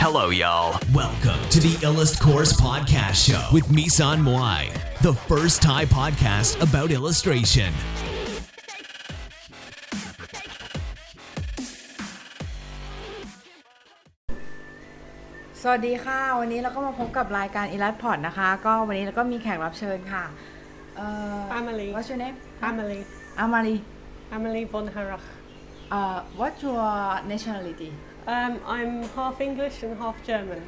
Hello, y'all. Welcome to the Illust Course Podcast Show with meisanmui, the first Thai podcast about illustration. สวัสดีค่ะวันนี้เราก็มาพบกับรายการ Illust Pod นะคะก็วันนี้เราก็มีแขกรับเชิญค่ะAmeelie. What's your name? Ameelie von Harrach. What's your nationality? I'm half English and half German.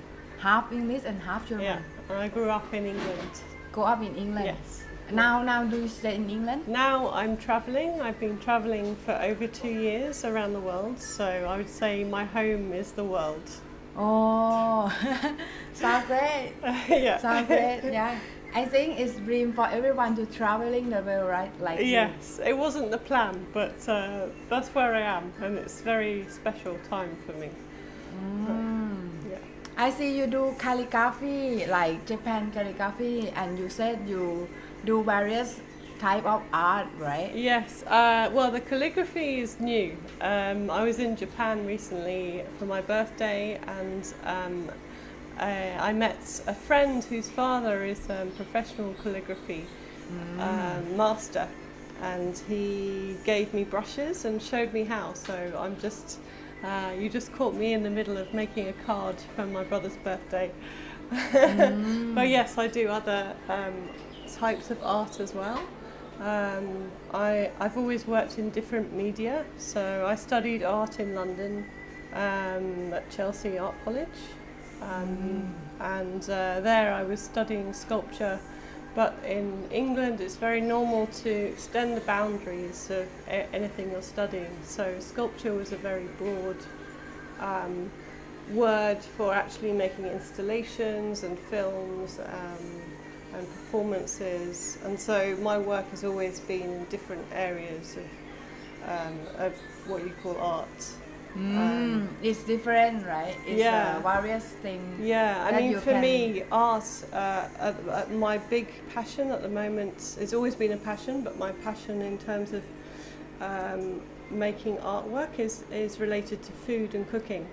Half English and half German. Yeah, and I grew up in England. Grow up in England. Yes. Now do you stay in England? Now I'm travelling. I've been travelling for over 2 years around the world, so I would say my home is the world. Oh, sounds great. Yeah. Sounds great. Yeah. I think it's dream for everyone to traveling the world, right? Like Yes, it wasn't the plan, but that's where I am, and it's very special time for me. Yeah. I see you do calligraphy, like Japan calligraphy, and you said you do various type of art, right? Yes, well the calligraphy is new. I was in Japan recently for my birthday and I met a friend whose father is a professional calligraphy master, and he gave me brushes and showed me how, so I'm just you just caught me in the middle of making a card for my brother's birthday. But yes, I do other types of art as well. I've always worked in different media, so I studied art in London at Chelsea Art College, and there I was studying sculpture, but in England it's very normal to extend the boundaries of anything you're studying, so sculpture was a very broad word for actually making installations and films and performances, and so my work has always been in different areas of what you call art. It's different, right? It's various things. Yeah, I mean for me art, my big passion at the moment, it's always been a passion, but my passion in terms of making artwork is related to food and cooking.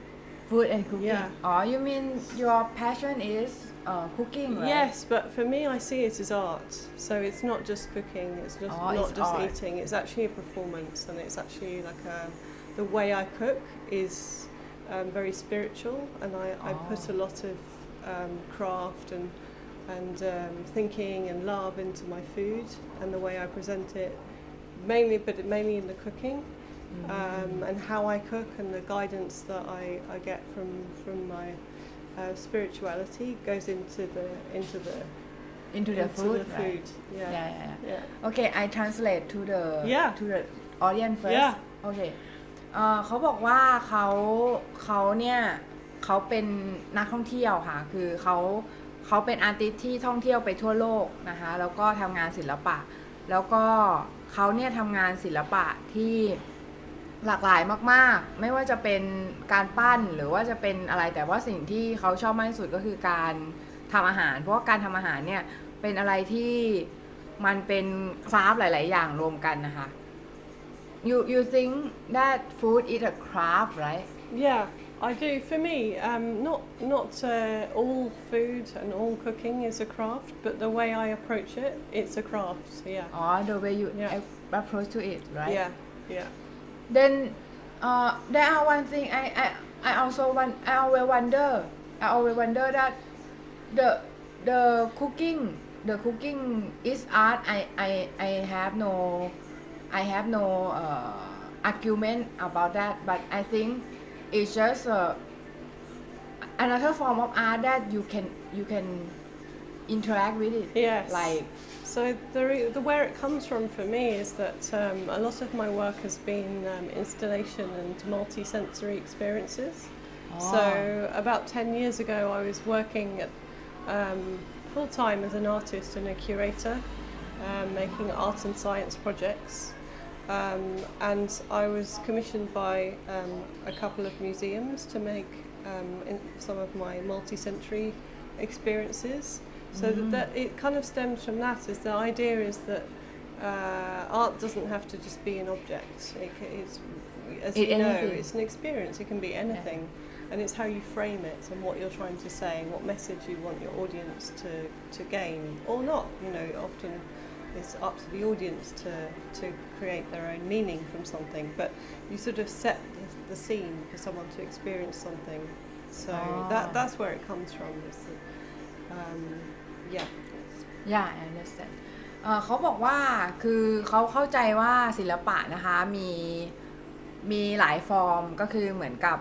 Food and cooking. Yeah. Oh, you mean your passion is cooking, right? Yes, but for me I see it as art. So it's not just cooking, it's just not just art. eating, it's actually a performance, and it's actually like the way I cook is very spiritual, and I put a lot of craft and thinking and love into my food and the way I present it, mainly in the cooking. And how I cook and the guidance that I get from my spirituality goes into the food. Right? Yeah. Okay, I translate to the audience first. Yeah. Okay. เขาบอกว่าเขาเนี่ยเขาเป็นนักท่องเที่ยวค่ะคือเขาเป็นอาร์ติสต์ที่ท่องเที่ยวไปทั่วโลกนะคะแล้วก็ทำงานศิลปะแล้วก็เขาเนี่ยทำงานศิลปะที่หลากหลายมากๆไม่ว่าจะเป็นการปั้นหรือว่าจะเป็นอะไรแต่ว่าสิ่งที่เขาชอบมากที่สุดก็คือการทำอาหารเพราะว่าการทำอาหารเนี่ยเป็นอะไรที่มันเป็นคราฟต์หลายๆอย่างรวมกันนะคะ You think that food is a craft, right? Yeah, I do. For me, not all food and all cooking is a craft, but the way I approach it, it's a craft. Yeah. Oh, the way you approach to it, right? Yeah. Then there are one thing I always wonder that the cooking is art. I have no argument about that, but I think it's just another form of art that you can interact with it. Yes. Like so the where it comes from for me is that a lot of my work has been installation and multi-sensory experiences. So about 10 years ago I was working at full-time as an artist and a curator, making art and science projects. And I was commissioned by a couple of museums to make some of my multi-sensory experiences. So that it kind of stems from that. Is the idea is that art doesn't have to just be an object. It's, as It you know, anything. it's an experience. It can be anything, and it's how you frame it and what you're trying to say and what message you want your audience to gain or not. You know, often it's up to the audience to create their own meaning from something, but you sort of set the scene for someone to experience something. So that's where it comes from. It's, yeah. Yeah, I understand. เขาบอกว่าคือเขาเข้าใจว่าศิลปะนะคะมีหลายฟอร์มก็คือเหมือนกับ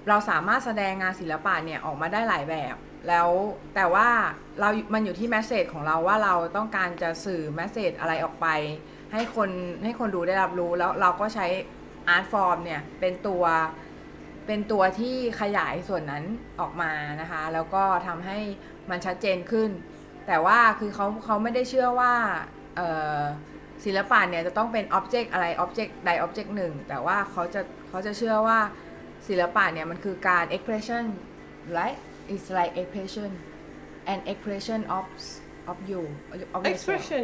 เราสามารถแสดงงานศิลปะเนี่ยออกมาได้หลายแบบแล้วแต่ว่ามันอยู่ที่แมสเสจของเราว่าเราต้องการจะสื่อแมสเสจอะไรออกไปให้คนดูได้รับรู้แล้วเราก็ใช้อาร์ตฟอร์มเนี่ยเป็นตัวที่ขยายส่วนนั้นออกมานะคะแล้วก็ทำให้มันชัดเจนขึ้นแต่ว่าคือเขาไม่ได้เชื่อว่าศิลปะเนี่ยจะต้องเป็นอ็อบเจกต์อะไรอ็อบเจกต์ใดอ็อบเจกต์หนึ่งแต่ว่าเขาจะเชื่อว่าศิลปะเนี่ยมันคือการ expression right it's like expression and expression of you of Expression,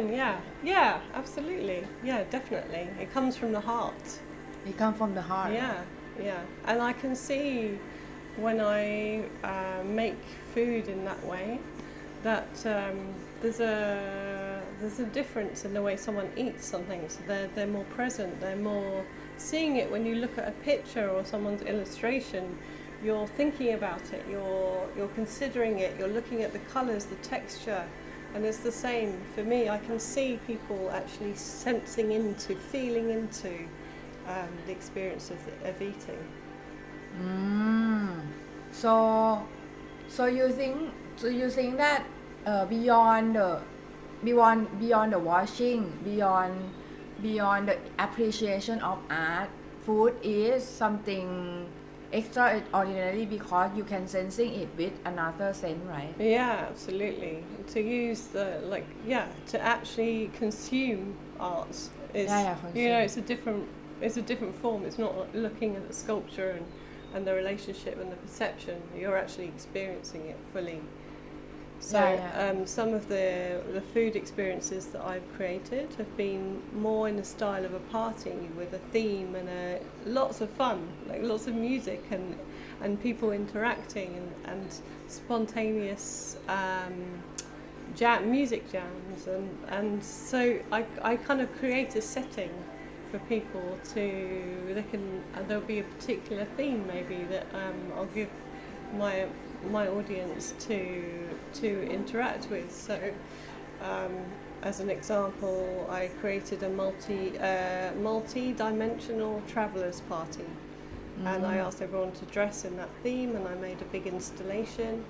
yeah, absolutely, yeah, definitely. It comes from the heart. it comes from the heart Yeah, and I can see when I make food in that way that there's a difference in the way someone eats something. So they're more present. They're more seeing it. When you look at a picture or someone's illustration, you're thinking about it. You're considering it. You're looking at the colours, the texture, and it's the same for me. I can see people actually sensing into, feeling into the experience of eating. So you think that beyond the watching, beyond the appreciation of art, food is something extraordinary because you can sensing it with another sense, right? Yeah, absolutely. To use to actually consume art is, you know, it's a different form. It's not looking at the sculpture and the relationship and the perception. You're actually experiencing it fully. So some of the food experiences that I've created have been more in the style of a party with a theme and lots of fun, like lots of music and people interacting and spontaneous music jams and so I kind of create a setting for people there'll be a particular theme maybe that I'll give my audience to interact with. So as an example, I created a multi-dimensional travelers party and I asked everyone to dress in that theme and I made a big installation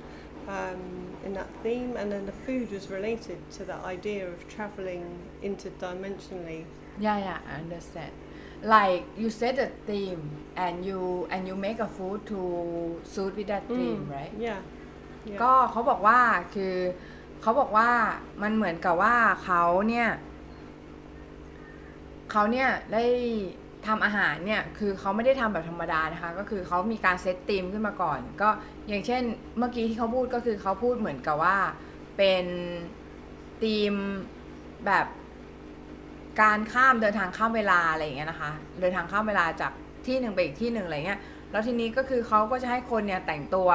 in that theme and then the food was related to that idea of traveling interdimensionally. Yeah, I understand. Like you set a theme and you make a food to suit with that theme, right? Yeah. ก็เขาบอกว่าคือเขาบอกว่ามันเหมือนกับว่าเขาเนี่ยได้ทำอาหารเนี่ยคือเขาไม่ได้ทำแบบธรรมดานะคะก็คือเขามีการเซตธีมขึ้นมาก่อนก็อย่างเช่นเมื่อกี้ที่เขาพูดก็คือเขาพูดเหมือนกับว่าเป็นธีมแบบการเดินทางข้ามเวลาอะไรอย่างเงี้ยนะคะเดินทางข้ามเวลาจากที่หนึ่งไปอีกที่หนึ่งอะไรเงี้ยแล้วทีนี้ก็คือเขาก็จะให้คนเนี่ยแต่งตัว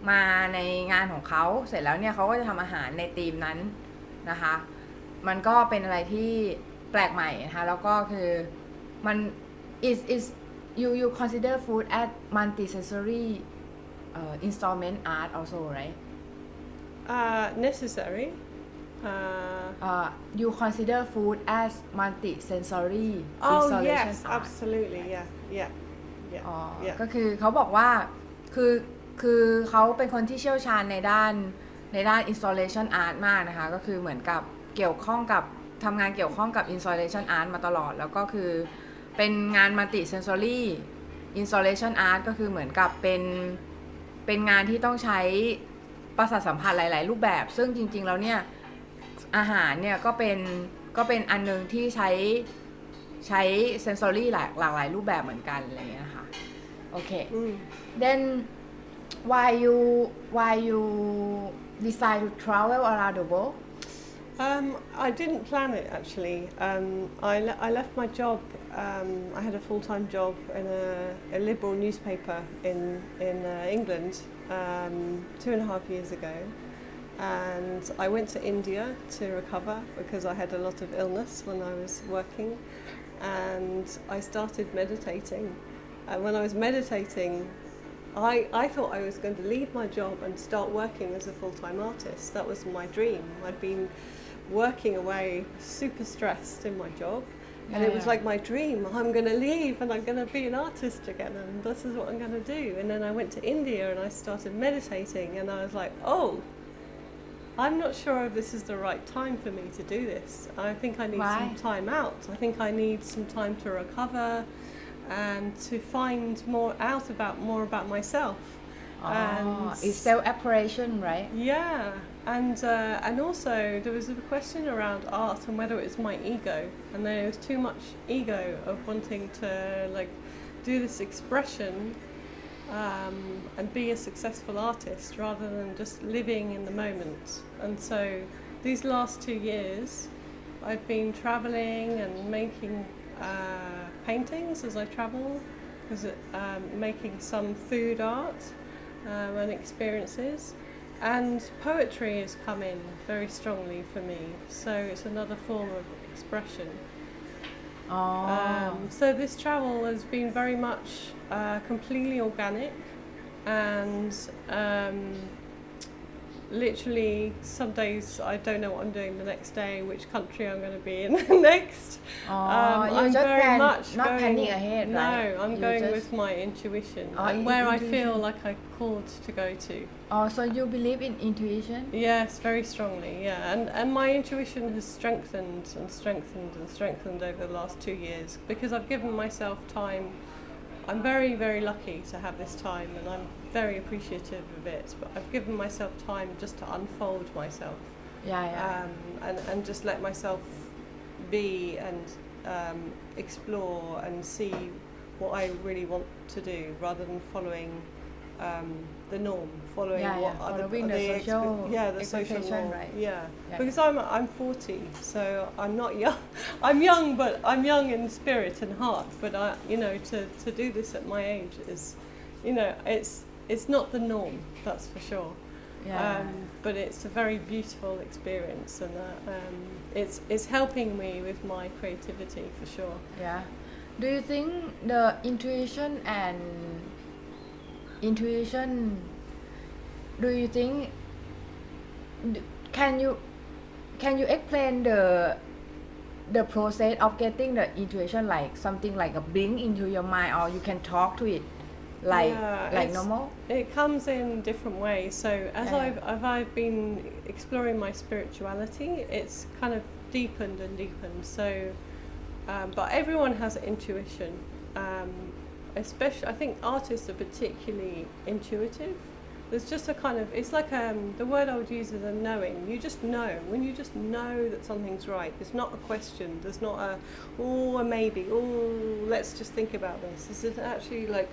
มาในงานของเขาเสร็จแล้วเนี่ยเขาก็จะทำอาหารในธีมนั้นนะคะมันก็เป็นอะไรที่แปลกใหม่นะคะแล้วก็คือมัน is you consider food as multi-sensory installment art also right necessary you consider food as multi-sensory oh installation yes art absolutely yeah ก็คือเขาบอกว่าคือเขาเป็นคนที่เชี่ยวชาญในด้าน installation art มากนะคะก็คือเหมือนกับทำงานเกี่ยวข้องกับ installation art มาตลอดแล้วก็คือเป็นงาน multi sensory installation art ก็คือเหมือนกับเป็นงานที่ต้องใช้ประสาทสัมผัสหลายๆรูปแบบซึ่งจริงๆแล้วเนี่ยอาหารเนี่ยก็เป็นอันนึงที่ใช้ sensory หลากหลายรูปแบบเหมือนกันอะไรอย่างเงี้ยค่ะโอเค then why you decide to travel around the world I didn't plan it actually. I left my job. I had a full-time job in a liberal newspaper in England 2.5 years ago, and I went to India to recover because I had a lot of illness when I was working, and I started meditating. And when I was meditating, I thought I was going to leave my job and start working as a full-time artist. That was my dream. I'd been working away, super stressed in my job, and it was like my dream. I'm going to leave and I'm going to be an artist again, and this is what I'm going to do. And then I went to India and I started meditating, and I was like, oh, I'm not sure if this is the right time for me to do this. I think I need some time out. I think I need some time to recover and to find more about myself. And it's self-exploration, right? Yeah, and also there was a question around art and whether it was my ego, and there was too much ego of wanting to like do this expression and be a successful artist rather than just living in the moment. And so these last 2 years I've been traveling and making paintings as I travel, making some food art and experiences, and poetry has come in very strongly for me, so it's another form of expression. So this travel has been very much completely organic, and literally some days I don't know what I'm doing the next day, which country I'm going to be in next. I'm very much not going, planning ahead, right? No, I'm You going just with my intuition and where I feel like I'm called to go to. So you believe in intuition? Yes, very strongly, yeah. And my intuition has strengthened and strengthened and strengthened over the last 2 years because I've given myself time. I'm very, very lucky to have this time, and I'm very appreciative of it, but I've given myself time just to unfold myself. And just let myself be and explore and see what I really want to do rather than following the norm, following the social norm. Right? Because I'm 40, so I'm not young. I'm young, but I'm young in spirit and heart. But to do this at my age is, it's not the norm, that's for sure. But it's a very beautiful experience, and it's helping me with my creativity for sure. Yeah. Do you think the intuition, do you think, can you explain the process of getting the intuition, like something like a blink into your mind, or you can talk to it like normal? It comes in different ways. So as I've been exploring my spirituality, it's kind of deepened and deepened. So but everyone has intuition. Especially, I think artists are particularly intuitive. There's just a kind of, it's like the word I would use is a knowing. You just know. When you just know that something's right, it's not a question. There's not a maybe, let's just think about this. This is actually like,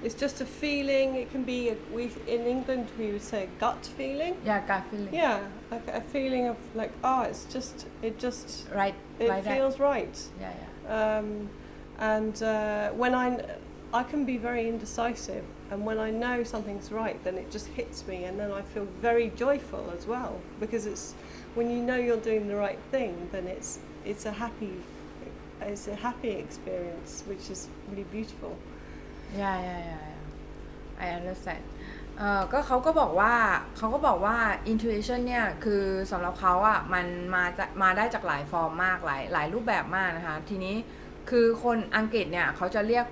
it's just a feeling. It can be, in England we would say gut feeling. Yeah, gut feeling. Yeah, like a feeling of like, it just right. It like feels that. right. Yeah. When I can be very indecisive, and when I know something's right, then it just hits me, and then I feel very joyful as well, because it's when you know you're doing the right thing, then it's a happy experience, which is really beautiful. I understand. ก็เขาก็บอกว่า intuition เนี่ยคือสำหรับเขาอ่ะมันมาได้จากหลายฟอร์มมากหลายรูปแบบมากนะคะทีนี้คือคนอังกฤษเนี่ยเขาจะเรีย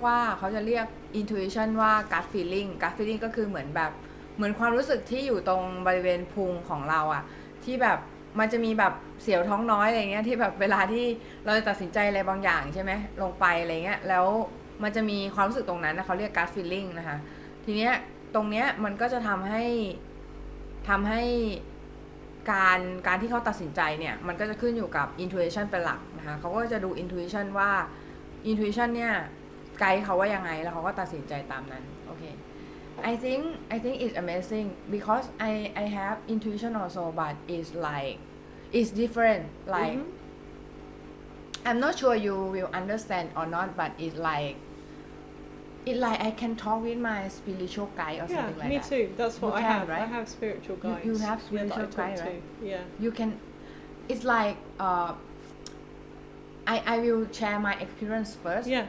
ก intuition ว่า gut feeling ก็คือเหมือนความรู้สึกที่อยู่ตรงบริเวณพุงของเราอ่ะที่แบบมันจะมีแบบเสียวท้องน้อยอะไรเงี้ยที่แบบเวลาที่เราจะตัดสินใจอะไรบางอย่างใช่ไหมลงไปอะไรเงี้ยแล้วมันจะมีความรู้สึกตรงนั้นนะเขาเรียก gut feeling นะคะทีเนี้ยตรงเนี้ยมันก็จะทำให้การที่เขาตัดสินใจเนี่ยมันก็จะขึ้นอยู่กับ intuition เป็นหลักนะคะเขาก็จะดู intuition ว่า intuition เนี่ยไกด์เขาว่ายังไงแล้วเขาก็ตัดสินใจตามนั้นโอเค I think it's amazing because I have intuition also, but it's like is different like I'm not sure you will understand or not but it's like I can talk with my spiritual guide or something like me that. too. That's what You I can, have. right? I have spiritual guides. You have spiritual that I talk guide, to. right? Yeah. You can it's like I will share my experience first. Yeah.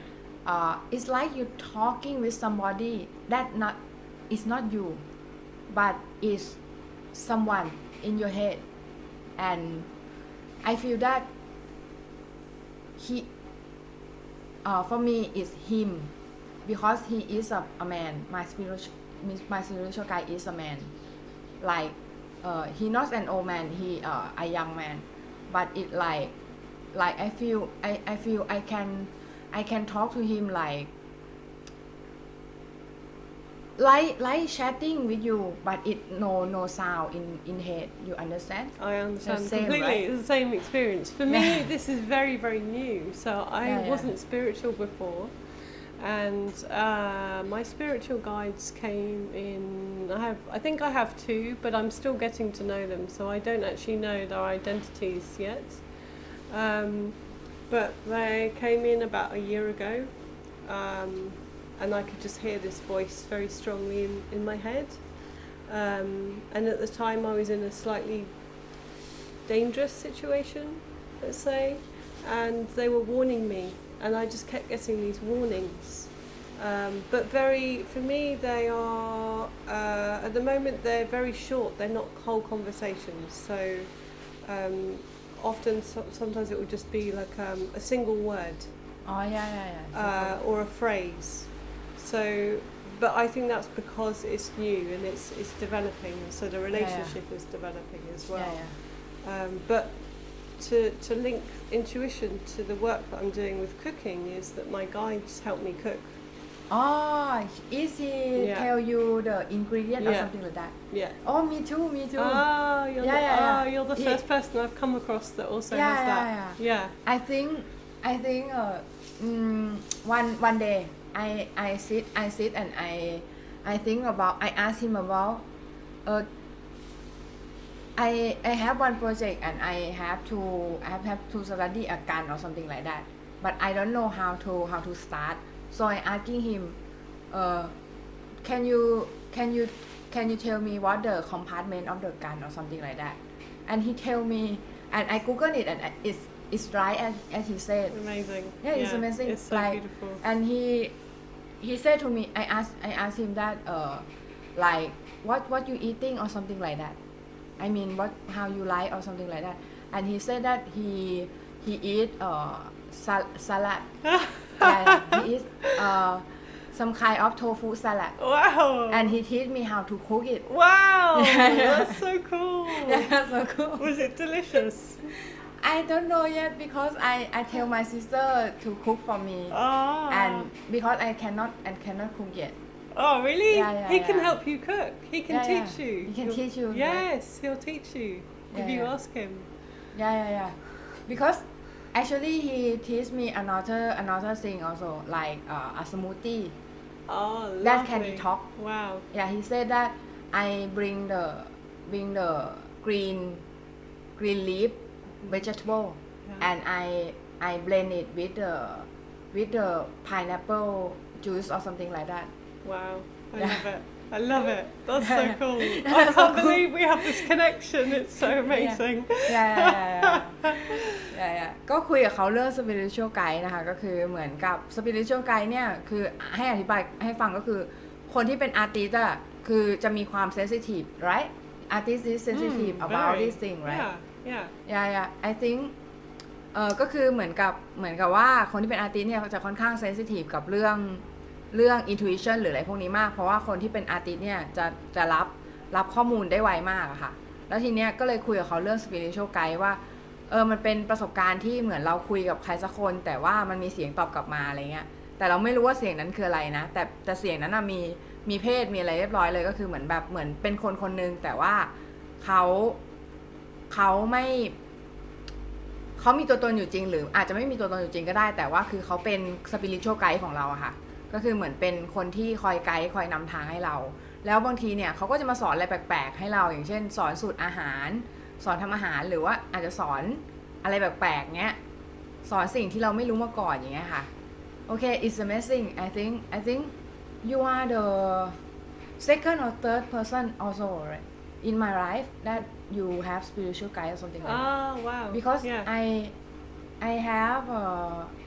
It's like you talking with somebody that is not you but is someone in your head and I feel that he for me is him because he is a man my spiritual guide is a man like he not an old man he a young man but it like I feel I can talk to him like chatting with you but it no sound in head you understand I understand the same, completely. right? It's the same experience. For me, this is very, very new. So I wasn't spiritual before, and my spiritual guides came in. I think I have two, but I'm still getting to know them. So I don't actually know their identities yet. But they came in about a year ago, and I could just hear this voice very strongly in my head. And at the time I was in a slightly dangerous situation, let's say, and they were warning me, and I just kept getting these warnings. But for me they are, at the moment they're very short, they're not whole conversations, so often sometimes it will just be like a single word. Or a phrase. So, but I think that's because it's new and it's developing, so the relationship is developing as well. But to link intuition to the work that I'm doing with cooking is that my guides help me cook. Is he tell you the ingredient or something like that? Yeah. Me too. You're the first person I've come across that also has that. Yeah. I think one day I sit and I think about, I ask him about I have one project and I have to study a gun or something like that, but I don't know how to start. So I asking him, can you tell me what the compartment of the gun or something like that? And he tell me, and I Google it, and it's right as he said. Amazing. Yeah, it's amazing. It's so beautiful. And he said to me, I asked him that like what you eating or something like that. I mean how you like or something like that. And he said that he eat salad. He eat some kind of tofu salad. Wow. And he teach me how to cook it. Wow. That's so cool. Yeah, that's so cool. Was it delicious? I don't know yet because I tell my sister to cook for me. And because I cannot cook yet. Oh, really? Yeah, he can help you cook. He can teach you. He can teach you. Yes, he'll teach you if you ask him. Yeah. Because actually he teach me another thing also, like a smoothie. Oh, lovely. That can detox. Wow. Yeah, he said that I bring the green leaf vegetable, and I blend it with the pineapple juice or something like that. Wow, I love it. That's so cool. I can't believe we have this connection. It's so amazing. Yeah. ก็คุยกับเขาเรื่อง spiritual guide นะคะก็คือเหมือนกับ spiritual guide เนี่ยคือให้อธิบายให้ฟังก็คือคนที่เป็น artist อะคือจะมีความ sensitive right artist is sensitive about this thing right yeah I think ก็คือเหมือนกับว่าคนที่เป็น artist เนี่ยจะค่อนข้าง sensitive กับเรื่อง intuition หรืออะไรพวกนี้มากเพราะว่าคนที่เป็น artist เนี่ยจะรับข้อมูลได้ไวมากอะค่ะแล้วทีเนี้ยก็เลยคุยกับเขาเรื่อง spiritual guide ว่ามันเป็นประสบการณ์ที่เหมือนเราคุยกับใครสักคนแต่ว่ามันมีเสียงตอบกลับมาอะไรเงี้ยแต่เราไม่รู้ว่าเสียงนั้นคืออะไรนะแต่เสียงนั้นมีเพศมีอะไรเรียบร้อยเลยก็คือเหมือนเป็นคนนึงแต่ว่าเขามีตัวตนอยู่จริงหรืออาจจะไม่มีตัวตนอยู่จริงก็ได้แต่ว่าคือเขาเป็น spiritual guide ของเราอะค่ะก็คือเหมือนเป็นคนที่คอยไกด์คอยนำทางให้เราแล้วบางทีเนี่ยเขาก็จะมาสอนอะไรแปลกๆให้เราอย่างเช่นสอนสูตรอาหาร สอนทำอาหารหรือว่าอาจจะสอนอะไรแปลกๆเงี้ยสอนสิ่งที่เราไม่รู้มาก่อนอย่างเงี้ยค่ะโอเค it's amazing I think you are the second or third person also right, in my life that you have spiritual guide or something like that. Oh wow. Because yeah. I have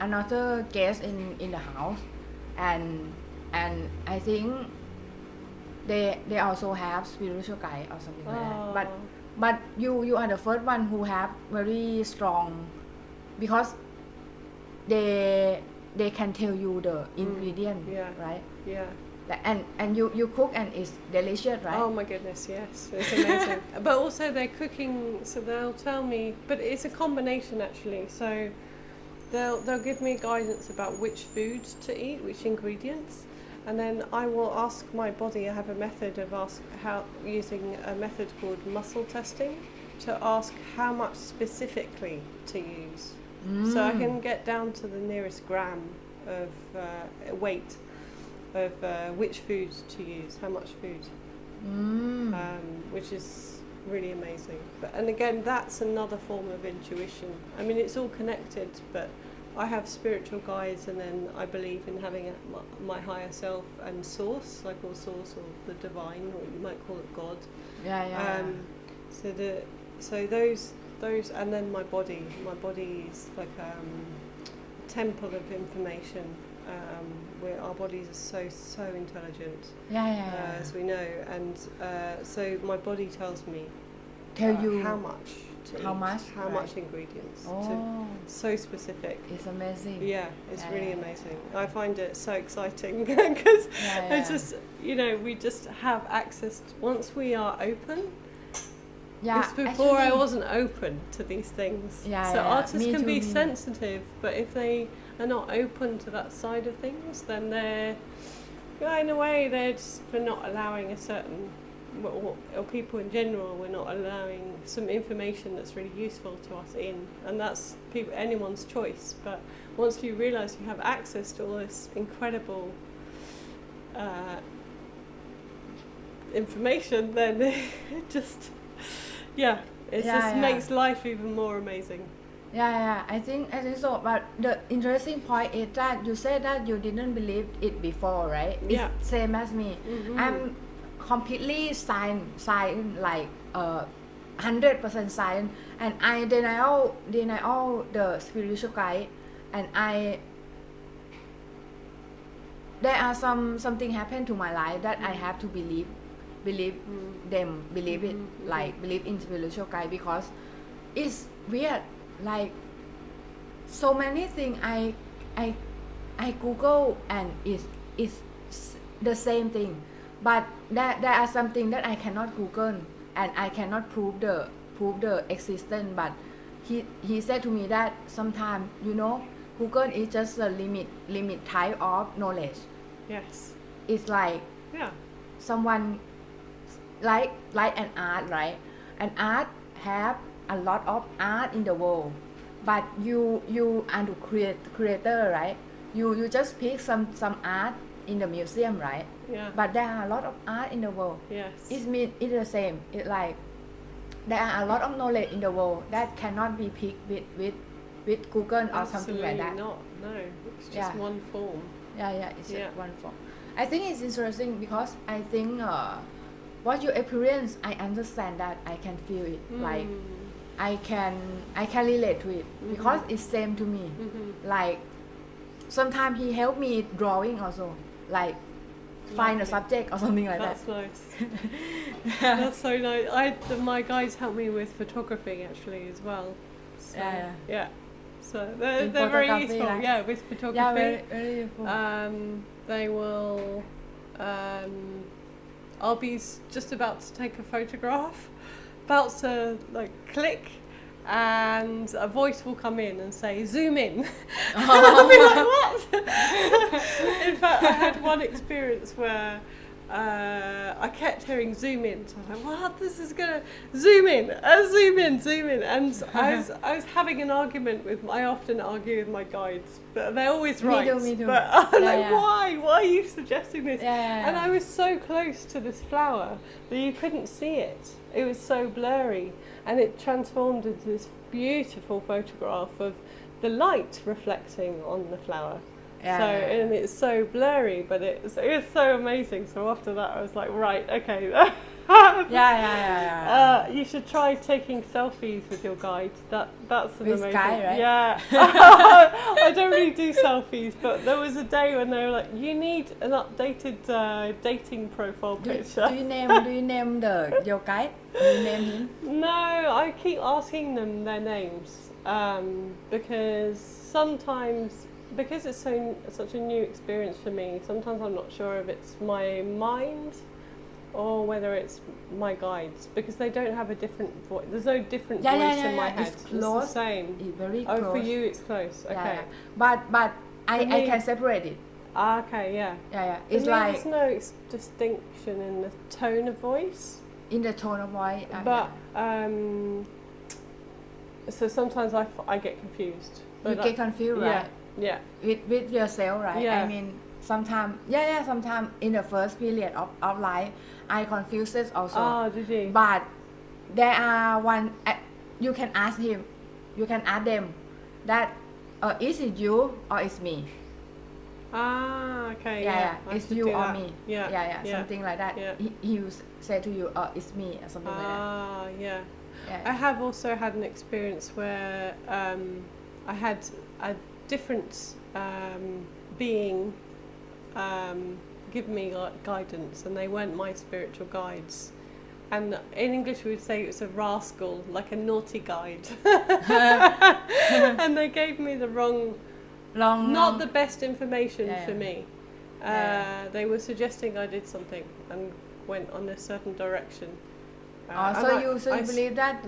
another guest in the house and I think they also have spiritual guide or something like that. But you are the first one who have very strong because they can tell you the ingredient, right? Yeah. And you cook and it's delicious, right? Oh my goodness, yes, it's amazing. But also they're cooking, so they'll tell me. But it's a combination actually. So they'll give me guidance about which foods to eat, which ingredients, and then I will ask my body. I have a method of using a method called muscle testing to ask how much specifically to use, so I can get down to the nearest gram of weight. Of which foods to use, how much food, which is really amazing. And again, that's another form of intuition. I mean, it's all connected, but I have spiritual guides, and then I believe in having my higher self and source, I call source or the divine, or you might call it God. So those, and then my body is like a temple of information. Where our bodies are so intelligent, as we know, and so my body tells me you how much to eat, how much ingredients, so specific. It's amazing. Yeah, it's really amazing. I find it so exciting because it's just, we just have access once we are open. Because before I wasn't open to these things. So artists can be sensitive, but if they are not open to that side of things, then they're, in a way, we're not allowing a certain, or people in general, we're not allowing some information that's really useful to us in, and that's anyone's choice. But once you realise you have access to all this incredible information, then it just, it just makes life even more amazing. I think so. But the interesting point is that you said that you didn't believe it before, right? It's same as me. I'm completely science, like 100% science, and I deny the spiritual guide, and there are something happen to my life that I have to believe them, believe it, like believe in spiritual guide, because it's weird. Like so many things I Google and it's the same thing, but there are something that I cannot Google and I cannot prove the existence. But he said to me that sometimes Google is just a limit type of knowledge. Yes, it's like someone like an art, right? An art have a lot of art in the world, but you are the creator, right? You just pick some art in the museum, right? But there are a lot of art in the world. It's the same. It's like there are a lot of knowledge in the world that cannot be picked with Google or something like that. Not. No, it's just one form. It's just one form. I think it's interesting because I think what you experience, I understand that, I can feel it. Like I can relate to it because it's same to me. Like sometimes he helped me drawing also, like find a subject or something like that. That's nice. That's so nice. My guys help me with photography actually as well. So, so they're very useful. With photography. Very useful. They will. I'll be just about to take a photograph, about to click, and a voice will come in and say zoom in. I'll be like, what? In fact, I had one experience where I kept hearing zoom in. So I was like, what? This is gonna zoom in, zoom in. And I was having an argument I often argue with my guides, but they're always right. Me too. But I'm like, yeah. why are you suggesting this? Yeah. And I was so close to this flower that you couldn't see it. It was so blurry, and it transformed into this beautiful photograph of the light reflecting on the flower. And it's so blurry, but it was so amazing. So after that, I was like, right, okay. You should try taking selfies with your guide. That's an with amazing. guy, right? Yeah. I don't really do selfies, but there was a day when they were like, you need an updated dating profile picture. Do you name your guide? Do you name him? No, I keep asking them their names because sometimes. Because it's such a new experience for me, sometimes I'm not sure if it's my mind or whether it's my guides, because they don't have a different voice. There's no different voice in my head. It's close. It's the same. It's very close. Oh, for you it's close. Okay. But I can separate it. Okay, yeah. It's like there's no distinction in the tone of voice. In the tone of voice. But so sometimes I get confused. You get confused, right? Yeah. With yourself, right? Yeah. I mean, sometimes, sometimes in the first period of life, I confused it also. Oh, did you? But there are one, you can ask him, you can ask them that, is it you or is me? Okay. It's you or me. Yeah. Something like that. Yeah. He will say to you, it's me, or something like that. Yeah. I have also had an experience where I had a different being give me guidance, and they weren't my spiritual guides. And in English we would say it was a rascal, like a naughty guide. And they gave me the not the best information for me. They were suggesting I did something and went on a certain direction. So you believe that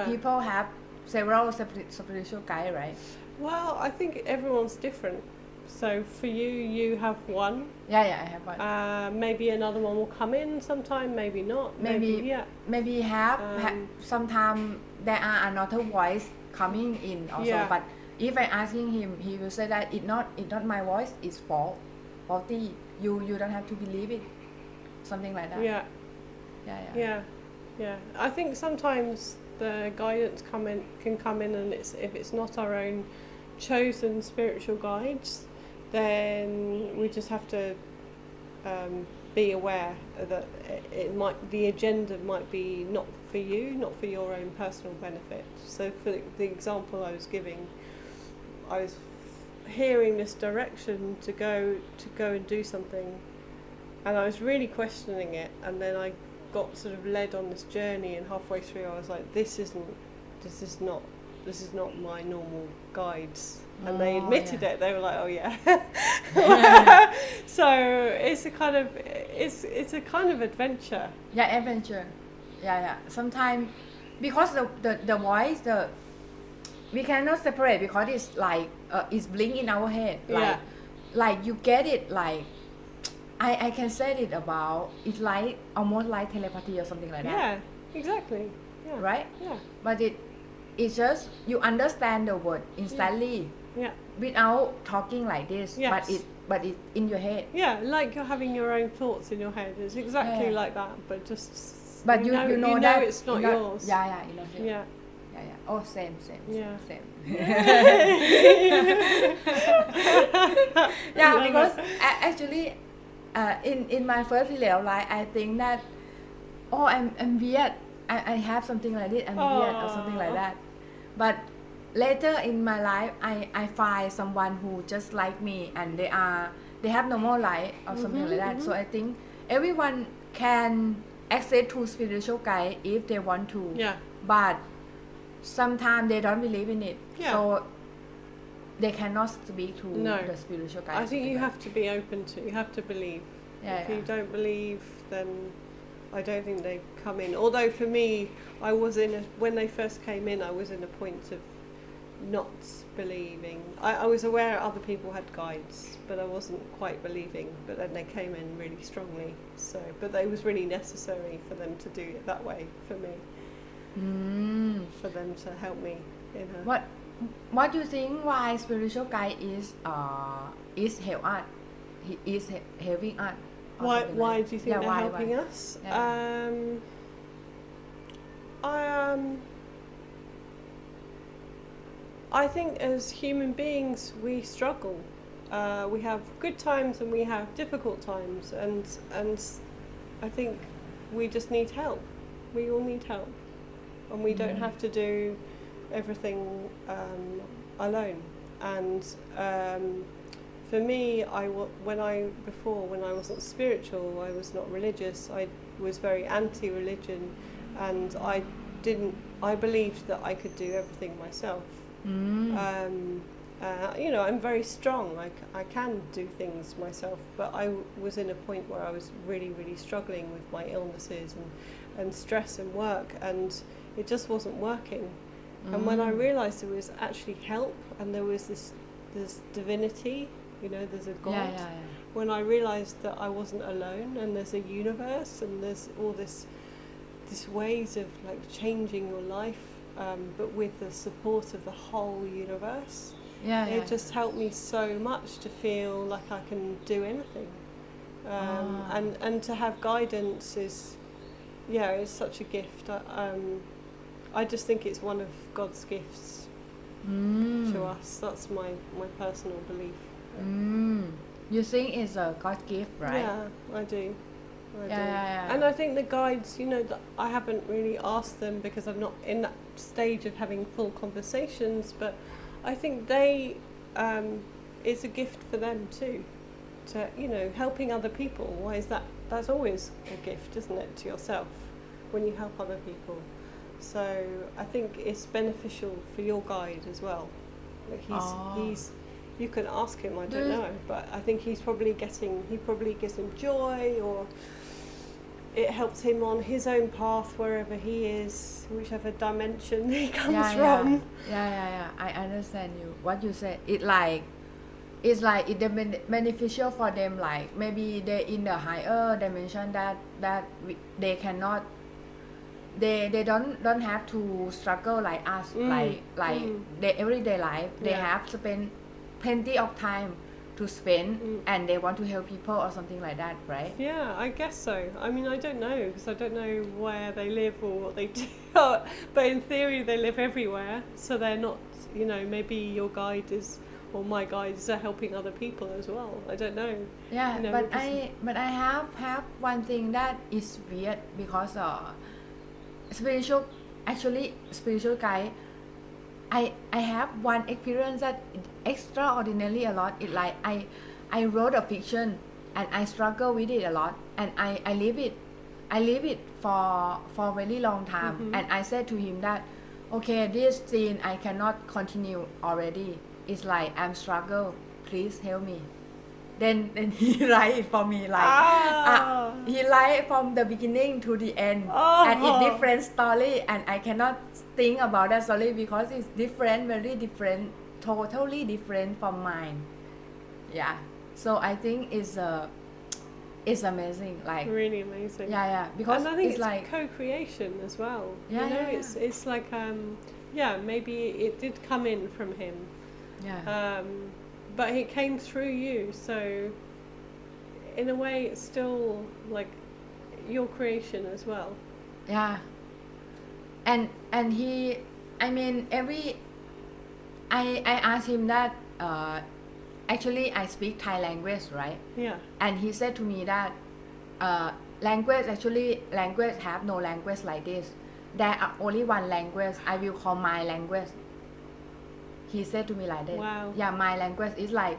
people have several spiritual guides, right? Well, I think everyone's different. So for you have one. I have one. Maybe another one will come in sometime, maybe not. Maybe have sometimes there are another voice coming in also. But if I asking him, he will say that it's not my voice, it's faulty. You don't have to believe it. Something like that. Yeah. I think sometimes the guidance can come in, and if it's not our own chosen spiritual guides, then we just have to be aware that the agenda might be not for you, not for your own personal benefit. So for the example I was giving, I was hearing this direction to go and do something, and I was really questioning it, and then I got sort of led on this journey, and halfway through I was like, this is not my normal guides. And they admitted it. They were like, oh yeah. So it's a kind of adventure. Adventure. Sometimes because the voice, we cannot separate, because it's like it's blink in our head. Like you get it, like I can say it about, it's like almost like telepathy or something like that. Yeah, exactly. Yeah. Right? Yeah. But it's just you understand the word instantly. Yeah. Without talking like this. Yes. But it's in your head. Yeah, like you're having your own thoughts in your head. It's exactly like that, but just. But you know that it's not yours. You know it. Yeah. Oh, same. Yeah. Same. Because actually, in my first period of life, I think that, I'm weird. I have something like this. I'm weird or something like that. But later in my life, I find someone who just like me, and they have normal life or something like that. So I think everyone can access to spiritual guide if they want to. But sometimes they don't believe in it. So they cannot speak to the spiritual guide. I think you have to be open to. You have to believe. If you don't believe, then I don't think they come in. Although for me, when they first came in, I was in a point of not believing. I was aware other people had guides, but I wasn't quite believing. But then they came in really strongly. So, but it was really necessary for them to do it that way for me. For them to help me in her. What do you think why spiritual guide is help us? He is helping us. Why do you think they're helping us? Yeah. I think as human beings we struggle. We have good times and we have difficult times, and I think we just need help. We all need help, and we don't have to do everything alone. And for me, when I wasn't spiritual, I was not religious. I was very anti-religion, and I believed that I could do everything myself. I'm very strong. I can do things myself, but I was in a point where I was really, really struggling with my illnesses and stress and work, and it just wasn't working. And when I realised there was actually help, and there was this divinity, there's a God. When I realised that I wasn't alone, and there's a universe, and there's all this ways of like changing your life, but with the support of the whole universe. It just helped me so much to feel like I can do anything. And to have guidance is such a gift. I just think it's one of God's gifts to us. That's my personal belief. You think it's a God gift, right? Yeah, I do. Yeah. And I think the guides, that I haven't really asked them because I'm not in that stage of having full conversations, but I think it's a gift for them too, to, helping other people. Why is that? That's always a gift, isn't it, to yourself when you help other people. So I think it's beneficial for your guide as well. Like he's you can ask him, I don't know, but I think he probably gives him joy, or it helps him on his own path wherever he is, whichever dimension he comes from. Yeah. I understand you. What you said, it's like it's beneficial for them. Like maybe they in the higher dimension that they cannot. They don't have to struggle like us. Like their everyday life. They have spent plenty of time to spend, and they want to help people or something like that, right? Yeah, I guess so. I mean, I don't know, because I don't know where they live or what they do. But in theory, they live everywhere. So they're not, maybe your guide is, or my guides are helping other people as well. I don't know. Yeah, but I have one thing that is weird, because spiritual guide, I have one experience that extraordinarily a lot. It's like I wrote a fiction and I struggle with it a lot, and I live it for a very long time. And I said to him that, okay, this scene I cannot continue already. It's like I'm struggle. Please help me. Then he write it for me, like he write from the beginning to the end, and it's different story, and I cannot think about that story because it's different, very different, totally different from mine. Yeah, so I think it's amazing, like really amazing. Yeah, because and I think it's like co-creation as well. Yeah. It's like maybe it did come in from him. Yeah. But it came through you, so in a way it's still like your creation as well. Yeah. And he, I mean, I asked him that actually I speak Thai language, right? Yeah. And he said to me that language have no language like this. There are only one language. I will call my language. He said to me like that. Wow. Yeah, my language is like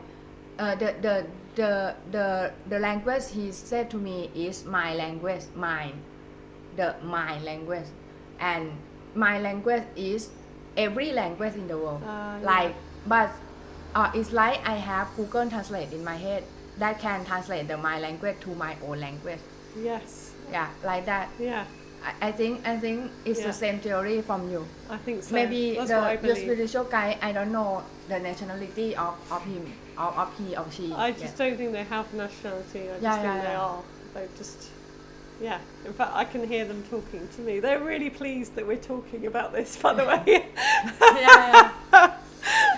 the language he said to me is my language, my language, and my language is every language in the world. Like, but it's like I have Google Translate in my head that can translate my language to my own language. Yes. Yeah, like that. Yeah. I think it's the same theory from you. I think so. Maybe That's what I your believe. spiritual guide, I don't know the nationality of him, of he or she. I just don't think they have nationality. I just think they are. They just, yeah. In fact, I can hear them talking to me. They're really pleased that we're talking about this, by the way.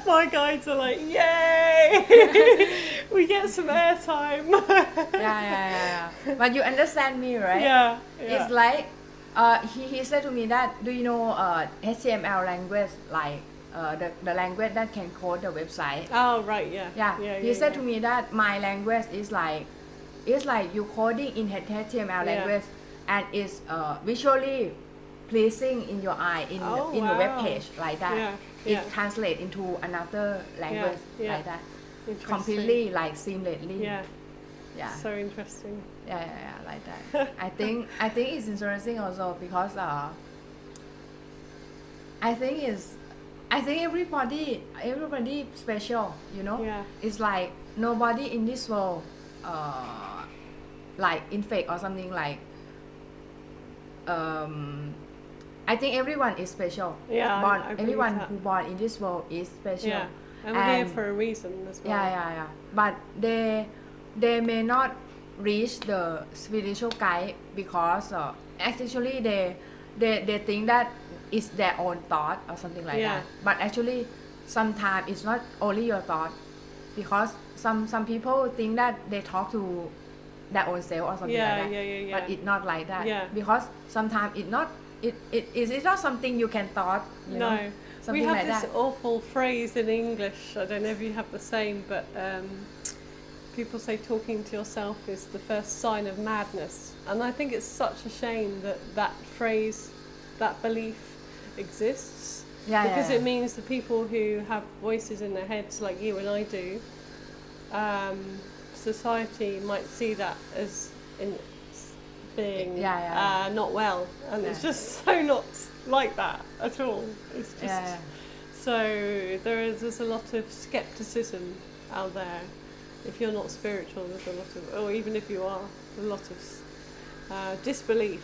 My guides are like, yay! We get some airtime. yeah. But you understand me, right? Yeah. It's like, he said to me that, do you know HTML language, like the language that can code the website? Oh, right, yeah. Yeah. He said to me that my language is like, it's like you coding in HTML language, and it's visually pleasing in your eye in the web page like that. It translates into another language like that. Completely like seamlessly. Yeah. So interesting. Yeah, like that. I think it's interesting also because I think everybody special, you know. Yeah. It's like nobody in this world like infect or something like I think everyone is special. Yeah, everyone who born in this world is special. Yeah, and we're here for a reason as well. Yeah. But they may not reach the spiritual guide because actually they think that it's their own thought or something like that. But actually, sometimes it's not only your thought, because some people think that they talk to their own self or something like that. But it's not like that. Because sometimes it's not something you can thought. You know, we have like this that. awful phrase in English. I don't know if you have the same, but people say talking to yourself is the first sign of madness, and I think it's such a shame that phrase, that belief exists, because it means the people who have voices in their heads like you and I do, society might see that as being not well, and it's just so not like that at all. It's just so there's a lot of skepticism out there. If you're not spiritual, there's a lot of, or even if you are, a lot of disbelief,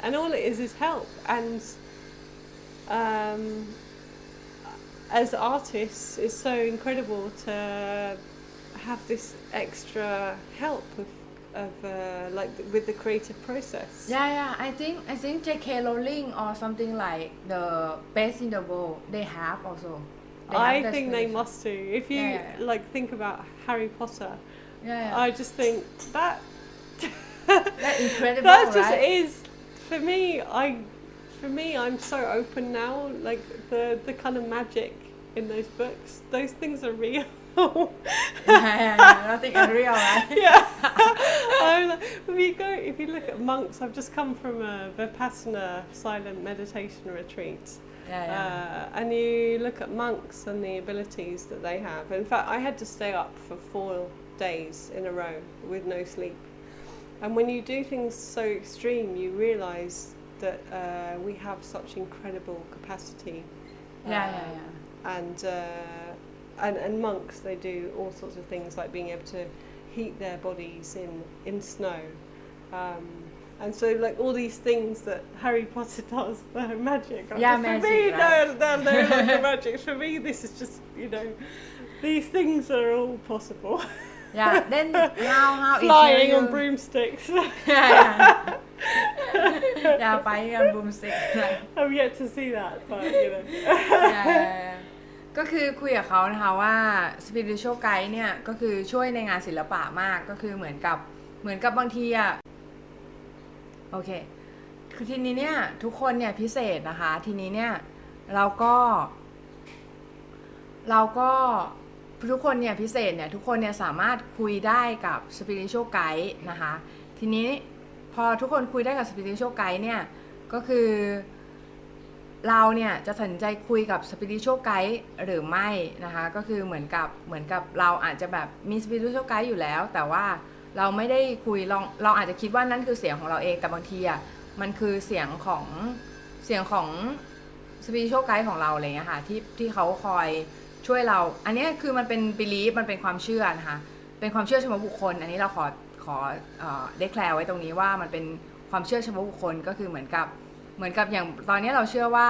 and all it is help. And as artists, it's so incredible to have this extra help of like with the creative process. I think J.K. Rowling or something like the best in the world, they have also. I think they must do. If you like think about Harry Potter, I just think that that's incredible. That just right? is for me. I'm so open now. Like the kind of magic in those books, those things are real. Nothing is real, right? If you look at monks, I've just come from a Vipassana silent meditation retreat. And you look at monks and the abilities that they have. In fact, I had to stay up for 4 days in a row with no sleep. And when you do things so extreme, you realise that we have such incredible capacity. And monks, they do all sorts of things like being able to heat their bodies in snow. And so, like, all these things that Harry Potter does, they're magic. For magic, me, right? they're like magic. For me, this is just, these things are all possible. Then how flying on broomsticks. Flying on broomsticks. I've yet to see that, butก็คือคุยกับเขานะคะว่า spiritual guide เนี่ยก็คือช่วยในงานศิลปะมากก็คือเหมือนกับบางทีโอเคคือทีนี้เนี่ยทุกคนเนี่ยพิเศษนะคะทีนี้เนี่ยเราก็ทุกคนเนี่ยพิเศษเนี่ยทุกคนเนี่ยสามารถคุยได้กับ spiritual guide นะคะทีนี้พอทุกคนคุยได้กับ spiritual guide เนี่ยก็คือเราเนี่ยจะตัดสินใจคุยกับ spiritual guide หรือไม่นะคะก็คือเหมือนกับเราอาจจะแบบมี spiritual guide อยู่แล้วแต่ว่าเราไม่ได้คุยเราอาจจะคิดว่านั่นคือเสียงของเราเองแต่บางทีมันคือเสียงของ spiritual guide ของเราอะไรเงี้ยค่ะที่เขาคอยช่วยเราอันนี้คือมันเป็น belief มันเป็นความเชื่อนะคะเป็นความเชื่อเฉพาะบุคคลอันนี้เราขอdeclare ไว้ตรงนี้ว่ามันเป็นค ความเชื่อเฉพาะบุคคลก็คือเหมือนกับอย่างตอนนี้เราเชื่อว่า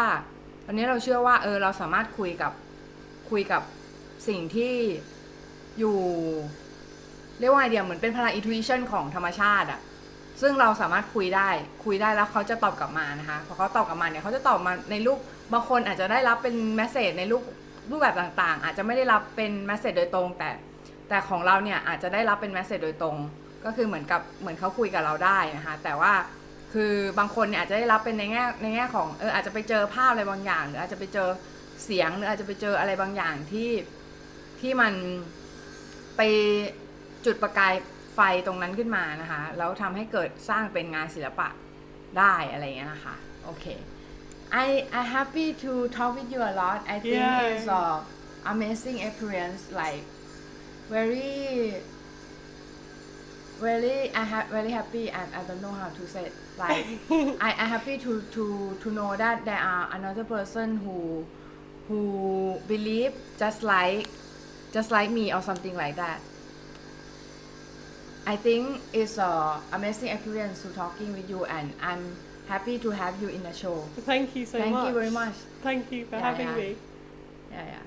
เราสามารถคุยกับสิ่งที่อยู่เรียกว่าไอเดียเหมือนเป็นพลัง intuition ของธรรมชาติอะซึ่งเราสามารถคุยได้แล้วเขาจะตอบกลับมานะคะพอเขาตอบกลับมาเนี่ยเขาจะตอบมาในรูปบางคนอาจจะได้รับเป็นเมสเสจในรูปแบบต่างๆอาจจะไม่ได้รับเป็นเมสเสจโดยตรงแต่ของเราเนี่ยอาจจะได้รับเป็นเมสเสจโดยตรงก็คือเหมือนเขาคุยกับเราได้นะคะแต่ว่าคือบางคนเนี่ยอาจจะได้รับเป็นในแง่ของอาจจะไปเจอภาพอะไรบางอย่างหรืออาจจะไปเจอเสียงหรืออาจจะไปเจออะไรบางอย่างที่มันไปจุดประกายไฟตรงนั้นขึ้นมานะคะแล้วทำให้เกิดสร้างเป็นงานศิลปะได้อะไรอย่างเงี้ยนะคะโอเค I happy to talk with you a lot I think it's a amazing experience like very very happy and I don't know how to say it like I happy to know that there are another person who believe just like me or something like that I think it's a amazing experience to talking with you and I'm happy to have you in the show Thank you so much. Thank you very much Thank you for having me. Yeah